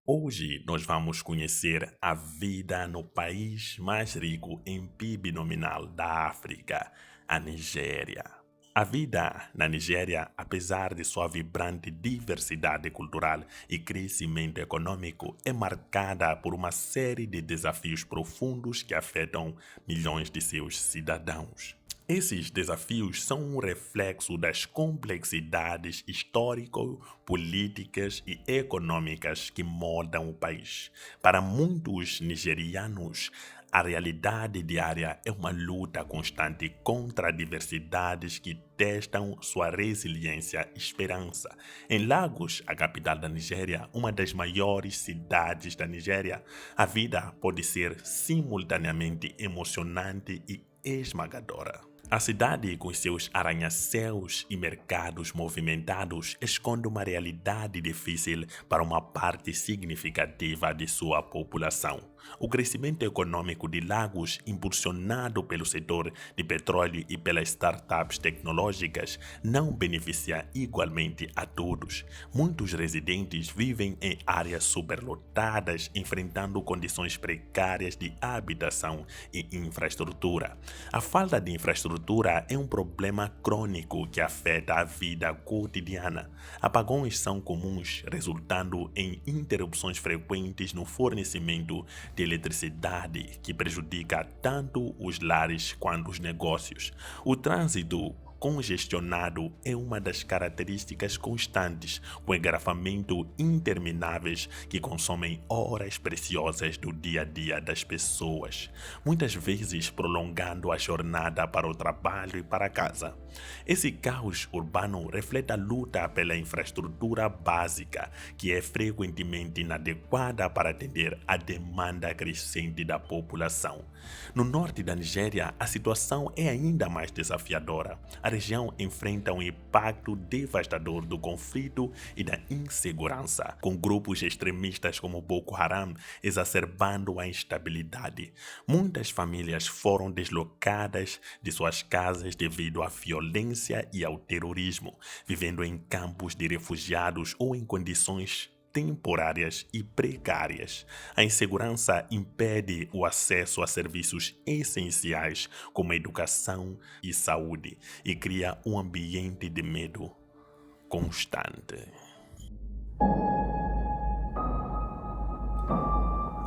Hoje nós vamos conhecer a vida no país mais rico em PIB nominal da África, a Nigéria. A vida na Nigéria, apesar de sua vibrante diversidade cultural e crescimento econômico, é marcada por uma série de desafios profundos que afetam milhões de seus cidadãos. Esses desafios são um reflexo das complexidades histórico-políticas e econômicas que moldam o país. Para muitos nigerianos, a realidade diária é uma luta constante contra adversidades que testam sua resiliência e esperança. Em Lagos, a capital da Nigéria, uma das maiores cidades da Nigéria, a vida pode ser simultaneamente emocionante e esmagadora. A cidade, com seus arranha-céus e mercados movimentados, esconde uma realidade difícil para uma parte significativa de sua população. O crescimento econômico de Lagos, impulsionado pelo setor de petróleo e pelas startups tecnológicas, não beneficia igualmente a todos. Muitos residentes vivem em áreas superlotadas, enfrentando condições precárias de habitação e infraestrutura. A falta de infraestrutura é um problema crônico que afeta a vida cotidiana. Apagões são comuns, resultando em interrupções frequentes no fornecimento de eletricidade, que prejudica tanto os lares quanto os negócios. O trânsito congestionado é uma das características constantes, com engarrafamento intermináveis que consomem horas preciosas do dia a dia das pessoas, muitas vezes prolongando a jornada para o trabalho e para casa. Esse caos urbano reflete a luta pela infraestrutura básica, que é frequentemente inadequada para atender à demanda crescente da população. No norte da Nigéria, a situação é ainda mais desafiadora. A região enfrenta um impacto devastador do conflito e da insegurança, com grupos extremistas como Boko Haram exacerbando a instabilidade. Muitas famílias foram deslocadas de suas casas devido à violência e ao terrorismo, vivendo em campos de refugiados ou em condições temporárias e precárias. A insegurança impede o acesso a serviços essenciais como educação e saúde e cria um ambiente de medo constante.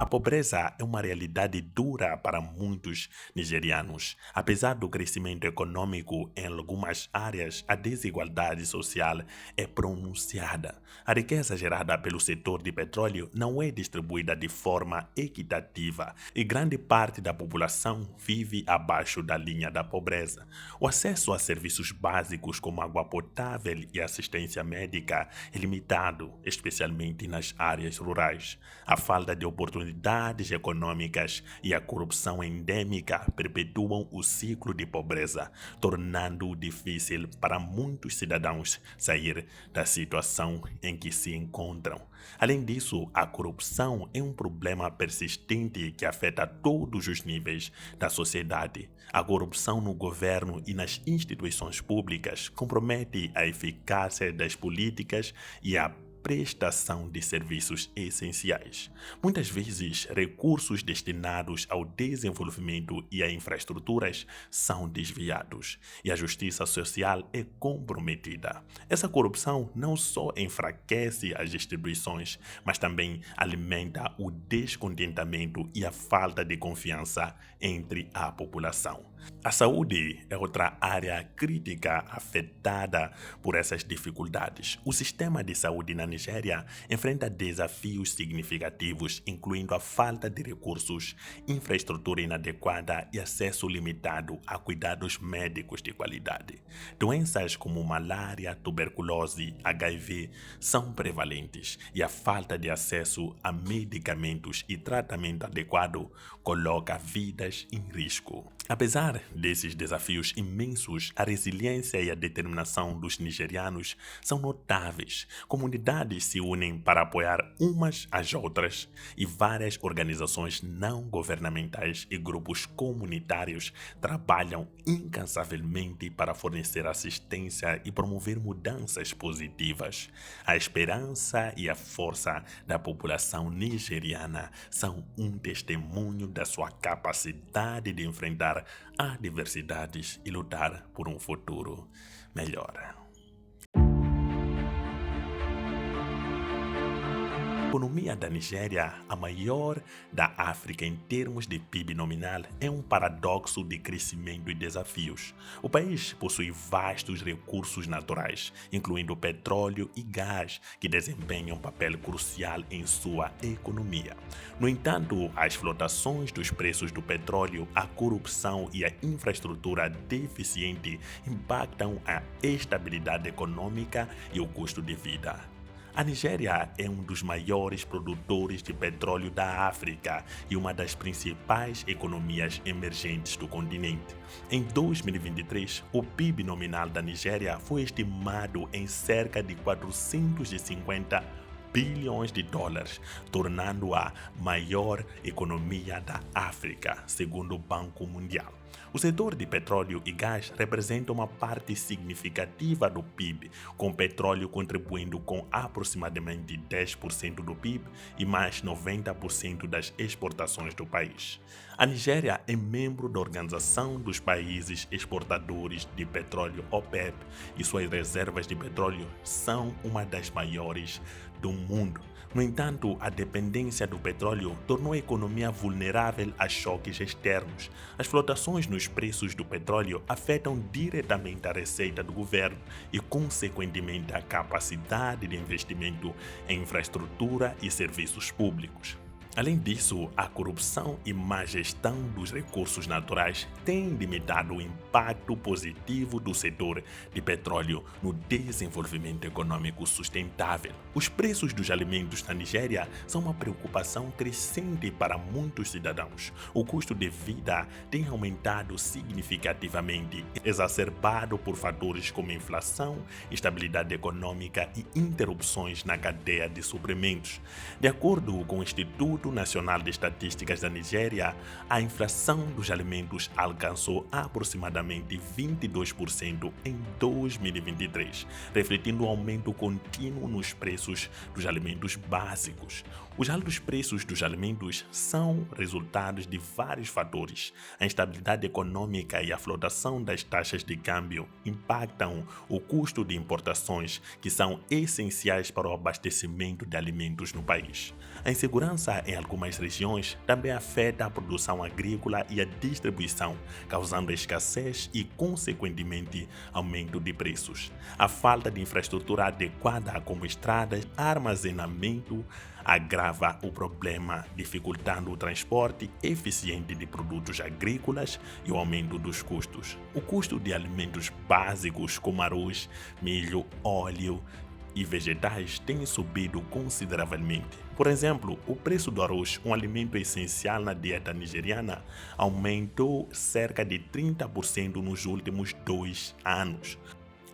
A pobreza é uma realidade dura para muitos nigerianos. Apesar do crescimento econômico em algumas áreas, a desigualdade social é pronunciada. A riqueza gerada pelo setor de petróleo não é distribuída de forma equitativa e grande parte da população vive abaixo da linha da pobreza. O acesso a serviços básicos como água potável e assistência médica é limitado, especialmente nas áreas rurais. A falta de oportunidades econômicas e a corrupção endêmica perpetuam o ciclo de pobreza, tornando difícil para muitos cidadãos sair da situação em que se encontram. Além disso, a corrupção é um problema persistente que afeta todos os níveis da sociedade. A corrupção no governo e nas instituições públicas compromete a eficácia das políticas e a prestação de serviços essenciais. Muitas vezes, recursos destinados ao desenvolvimento e a infraestruturas são desviados e a justiça social é comprometida. Essa corrupção não só enfraquece as instituições, mas também alimenta o descontentamento e a falta de confiança entre a população. A saúde é outra área crítica afetada por essas dificuldades. O sistema de saúde na Nigéria enfrenta desafios significativos, incluindo a falta de recursos, infraestrutura inadequada e acesso limitado a cuidados médicos de qualidade. Doenças como malária, tuberculose, HIV são prevalentes e a falta de acesso a medicamentos e tratamento adequado coloca vidas em risco. Apesar desses desafios imensos, a resiliência e a determinação dos nigerianos são notáveis. Comunidades entidades se unem para apoiar umas às outras e várias organizações não governamentais e grupos comunitários trabalham incansavelmente para fornecer assistência e promover mudanças positivas. A esperança e a força da população nigeriana são um testemunho da sua capacidade de enfrentar adversidades e lutar por um futuro melhor. A economia da Nigéria, a maior da África em termos de PIB nominal, é um paradoxo de crescimento e desafios. O país possui vastos recursos naturais, incluindo petróleo e gás, que desempenham um papel crucial em sua economia. No entanto, as flutuações dos preços do petróleo, a corrupção e a infraestrutura deficiente impactam a estabilidade econômica e o custo de vida. A Nigéria é um dos maiores produtores de petróleo da África e uma das principais economias emergentes do continente. Em 2023, o PIB nominal da Nigéria foi estimado em cerca de 450 bilhões de dólares, tornando-a maior economia da África, segundo o Banco Mundial. O setor de petróleo e gás representa uma parte significativa do PIB, com o petróleo contribuindo com aproximadamente 10% do PIB e mais 90% das exportações do país. A Nigéria é membro da Organização dos Países Exportadores de Petróleo OPEP e suas reservas de petróleo são uma das maiores do mundo. No entanto, a dependência do petróleo tornou a economia vulnerável a choques externos. As flutuações nos preços do petróleo afetam diretamente a receita do governo e, consequentemente, a capacidade de investimento em infraestrutura e serviços públicos. Além disso, a corrupção e má gestão dos recursos naturais têm limitado o impacto positivo do setor de petróleo no desenvolvimento econômico sustentável. Os preços dos alimentos na Nigéria são uma preocupação crescente para muitos cidadãos. O custo de vida tem aumentado significativamente, exacerbado por fatores como inflação, instabilidade econômica e interrupções na cadeia de suprimentos. De acordo com o Instituto Nacional de Estatísticas da Nigéria, a inflação dos alimentos alcançou aproximadamente 22% em 2023, refletindo um aumento contínuo nos preços dos alimentos básicos. Os altos preços dos alimentos são resultados de vários fatores. A instabilidade econômica e a flutuação das taxas de câmbio impactam o custo de importações, que são essenciais para o abastecimento de alimentos no país. A insegurança em algumas regiões também afeta a produção agrícola e a distribuição, causando escassez e, consequentemente, aumento de preços. A falta de infraestrutura adequada, como estradas, armazenamento, agrava o problema, dificultando o transporte eficiente de produtos agrícolas e o aumento dos custos. O custo de alimentos básicos como arroz, milho, óleo e vegetais tem subido consideravelmente. Por exemplo, o preço do arroz, um alimento essencial na dieta nigeriana, aumentou cerca de 30% nos últimos 2 anos.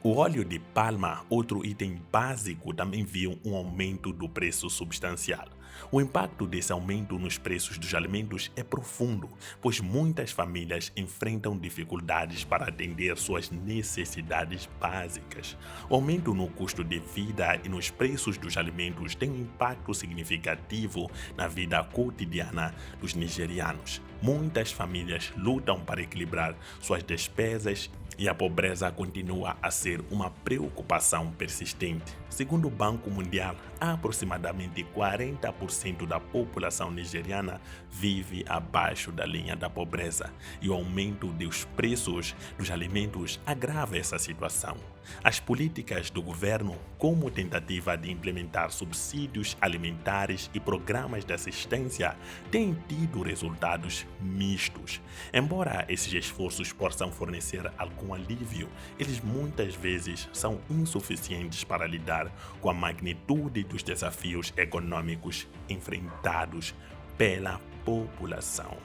O óleo de palma, outro item básico, também viu um aumento do preço substancial. O impacto desse aumento nos preços dos alimentos é profundo, pois muitas famílias enfrentam dificuldades para atender suas necessidades básicas. O aumento no custo de vida e nos preços dos alimentos tem um impacto significativo na vida cotidiana dos nigerianos. Muitas famílias lutam para equilibrar suas despesas e a pobreza continua a ser uma preocupação persistente. Segundo o Banco Mundial, aproximadamente 40% da população nigeriana vive abaixo da linha da pobreza e o aumento dos preços dos alimentos agrava essa situação. As políticas do governo, como tentativa de implementar subsídios alimentares e programas de assistência, têm tido resultados mistos. Embora esses esforços possam fornecer algum alívio, eles muitas vezes são insuficientes para lidar com a magnitude dos desafios econômicos enfrentados pela população.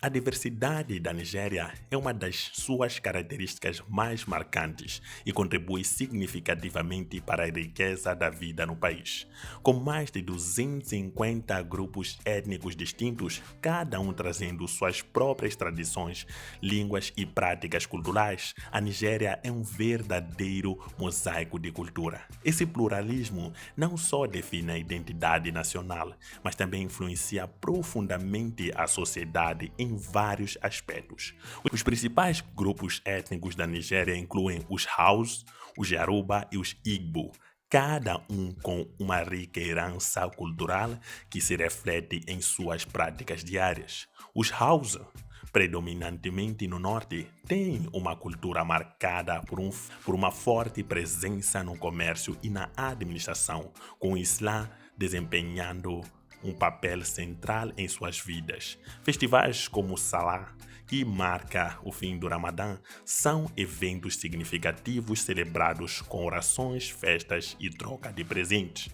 A diversidade da Nigéria é uma das suas características mais marcantes e contribui significativamente para a riqueza da vida no país. Com mais de 250 grupos étnicos distintos, cada um trazendo suas próprias tradições, línguas e práticas culturais, a Nigéria é um verdadeiro mosaico de cultura. Esse pluralismo não só define a identidade nacional, mas também influencia profundamente a sociedade em vários aspectos. Os principais grupos étnicos da Nigéria incluem os Hausa, os Yoruba e os Igbo, cada um com uma rica herança cultural que se reflete em suas práticas diárias. Os Hausa, predominantemente no norte, têm uma cultura marcada por uma forte presença no comércio e na administração, com o Islã desempenhando um papel central em suas vidas. Festivais como o Salah, que marca o fim do Ramadã, são eventos significativos celebrados com orações, festas e troca de presentes.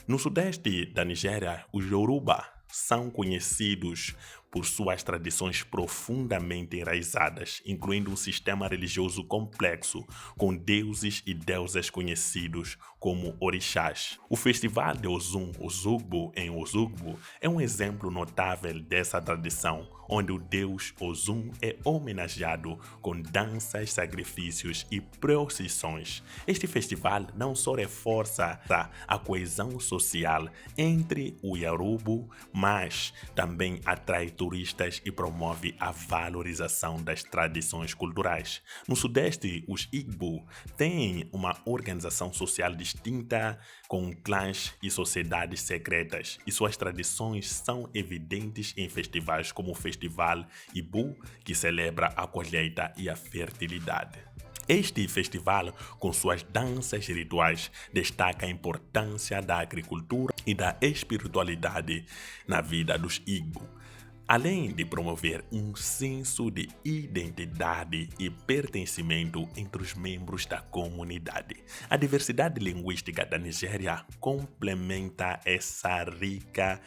No sudeste da Nigéria, os Yoruba são conhecidos por suas tradições profundamente enraizadas, incluindo um sistema religioso complexo, com deuses e deusas conhecidos como orixás. O Festival de Osun Osogbo em Osogbo é um exemplo notável dessa tradição, onde o deus Osun é homenageado com danças, sacrifícios e procissões. Este festival não só reforça a coesão social entre o Yoruba, mas também atrai turistas e promove a valorização das tradições culturais. No Sudeste, os Igbo têm uma organização social distinta, com clãs e sociedades secretas, e suas tradições são evidentes em festivais como o Festival Ibu, que celebra a colheita e a fertilidade. Este festival, com suas danças e rituais, destaca a importância da agricultura e da espiritualidade na vida dos Igbo, além de promover um senso de identidade e pertencimento entre os membros da comunidade. A diversidade linguística da Nigéria complementa essa rica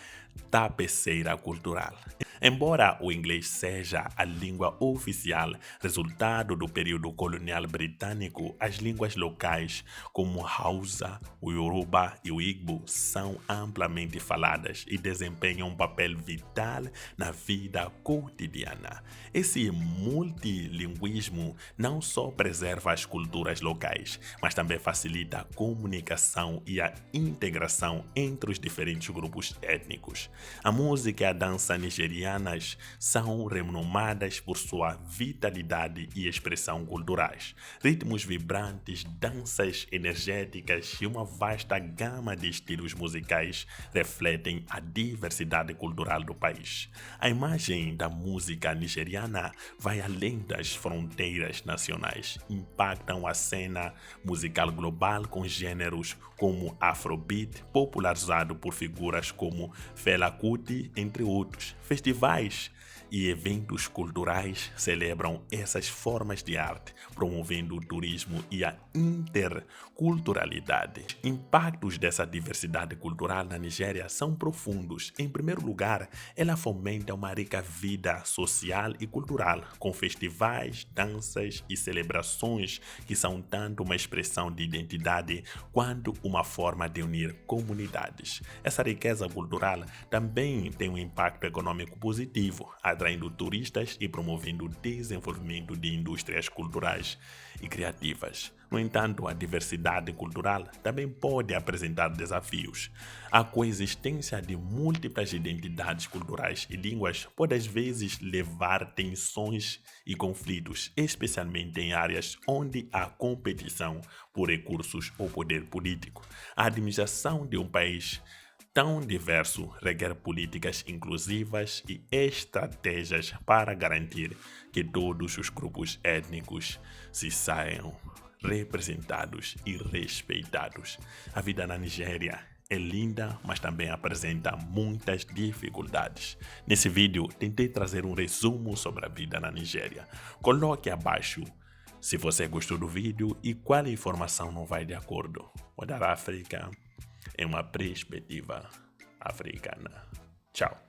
tapeceira cultural. Embora o inglês seja a língua oficial, resultado do período colonial britânico, as línguas locais como o Hausa, o Yoruba e o Igbo são amplamente faladas e desempenham um papel vital na vida cotidiana. Esse multilinguismo não só preserva as culturas locais, mas também facilita a comunicação e a integração entre os diferentes grupos étnicos. A música e a dança nigerianas são renomadas por sua vitalidade e expressão culturais. Ritmos vibrantes, danças energéticas e uma vasta gama de estilos musicais refletem a diversidade cultural do país. A imagem da música nigeriana vai além das fronteiras nacionais, impactam a cena musical global com gêneros como Afrobeat, popularizado por figuras como Fela Kuti, entre outros. Festivais e eventos culturais celebram essas formas de arte, promovendo o turismo e a interculturalidade. Impactos dessa diversidade cultural na Nigéria são profundos. Em primeiro lugar, ela fomenta uma rica vida social e cultural, com festivais, danças e celebrações que são tanto uma expressão de identidade quanto uma forma de unir comunidades. Essa riqueza cultural também tem um impacto econômico positivo, atraindo turistas e promovendo o desenvolvimento de indústrias culturais e criativas. No entanto, a diversidade cultural também pode apresentar desafios. A coexistência de múltiplas identidades culturais e línguas pode às vezes levar tensões e conflitos, especialmente em áreas onde há competição por recursos ou poder político. A administração de um país tão diverso requer políticas inclusivas e estratégias para garantir que todos os grupos étnicos se saiam representados e respeitados. A vida na Nigéria é linda, mas também apresenta muitas dificuldades. Nesse vídeo, tentei trazer um resumo sobre a vida na Nigéria. Coloque abaixo se você gostou do vídeo e qual informação não vai de acordo. Mudar a África é uma perspectiva africana. Tchau.